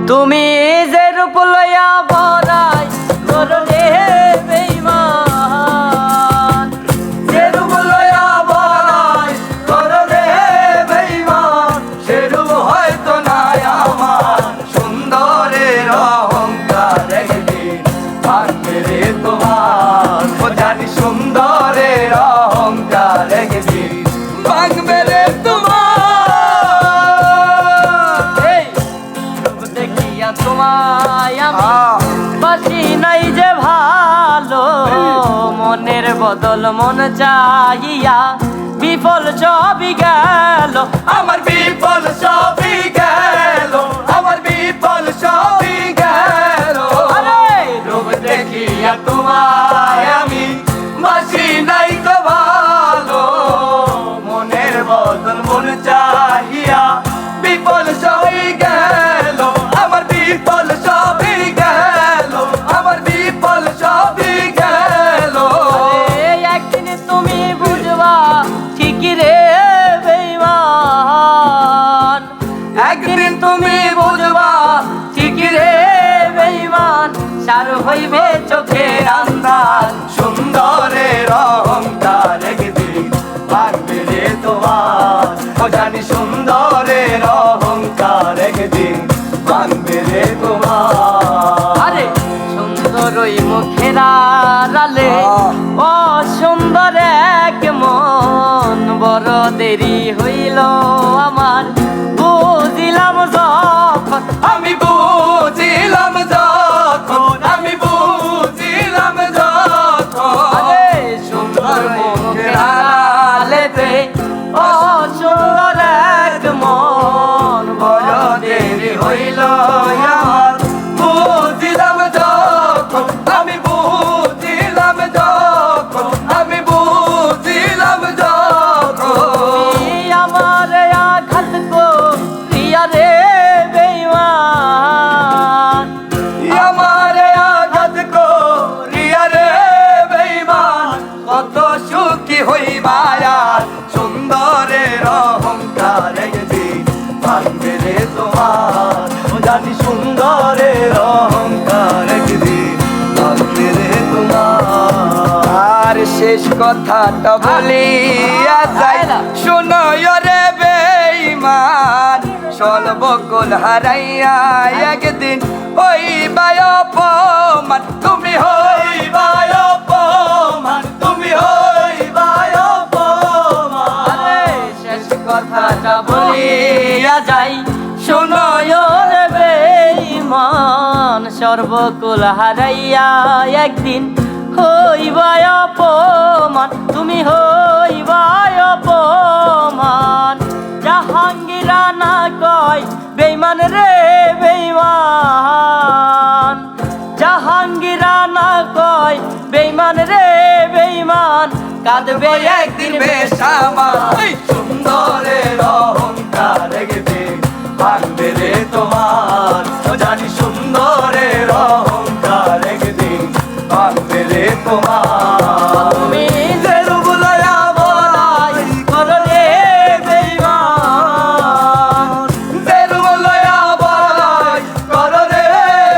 তুমি যে রূপ লইয়া বড়াই করলে বেঈমান, যে রূপ লইয়া বড়াই করলে বেঈমান, সে রূপ হয়তো নাই আমার। সুন্দরের অহংকার একদিন ভাঙবে রে তোমার। ও জানি সুন্দরের অহংকার একদিন ভাঙবে রে তোমার। এই রূপ দেখিয়া তোমায় আমি বাসি নাই যে ভালো, মনের বদল মন চাহিয়া বিফল সবই গেল। আমার বিফল সবই গেল, আমার বিফল সবই গেল। রূপ দেখিয়া তোমায় আমি বাসি নাই তো ভালো, মনের বদল মন চাহিয়া বিফল সবই গেল। আমার বিফল সবই গেল, আমার বিফল সবই গেল। একদিন তুমি বুঝবা ঠিকই রে বেঈমান, একদিন তুমি বুঝবা ঠিকই রে বেঈমান, সার হইবে চোখের আন্ধার। সুন্দরের অহংকার একদিন ভাঙবে রে তোমার। ও জানি সুন্দরের অহংকার একদিন ভাঙবে রে তোমার। আরে সুন্দর ওই মুখের আড়ালে অসুন্দর এক মন, বড় দেরি হইল আমার বুঝিলাম যখন। আমি বুঝিলাম যখন, আমি বুঝিলাম যখন। আরে সুন্দর মুখের আড়ালেতে অসুন্দর এক মন, বড় দেরি হইল আমার বুঝিলাম যখন, আমি বুঝিলাম যখন, আমি বুঝিলাম যখন। আমার আঘাত করিয়া রে বেঈমান, আমার আঘাত করিয়া রে বেঈমান, কত সুখী হইবা আর। সুন্দরের অহংকার একদিন ভাঙবে রে তোমার। ও জানি সুন্দরের অহংকার একদিন ভাঙবে রে তোমার। আর শেষ কথাটা বলিয়া যাই, শোনো রে বেঈমান, সর্বকুল হারাইয়া একদিন হইবা অপমান। তুমি হইবা অপমান, তুমি হইবা অপমান। শেষ কথাটা বলিয়া যাই, শোনো রে বেঈমান, সর্বকুল হারাইয়া একদিন হইবা অপমান। তুমি হইবা অপমান। জাহাঙ্গীরা না কয় বেঈমান রে বেঈমান, জাহাঙ্গীরা না কয় বেঈমান রে বেঈমান, কাঁদবে একদিন বেশামার। সুন্দরের অহংকার একদিন ভাঙবে রে তোমার। ও জানি সুন্দরের অহংকার একদিন ভাঙবে রে তোমার। তুমি যে রূপ লইয়া বড়াই করলে বেঈমান, যে রূপ লইয়া বড়াই করলে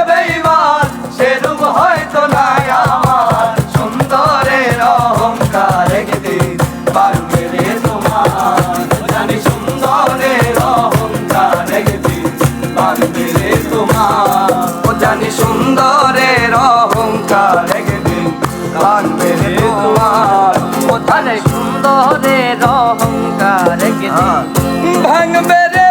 বেঈমান, সে রূপ হয়তো নাই আমার। সুন্দরের অহংকার একদিন ভাঙবে রে তোমার। জানি সুন্দরের অহংকার একদিন ভাঙবে রে তোমার। ও জানি সুন্দরের অহংকার একদিন ভাঙবে রে তোমার। ও জানি সুন্দরের অহংকার একদিন ভাঙবে রে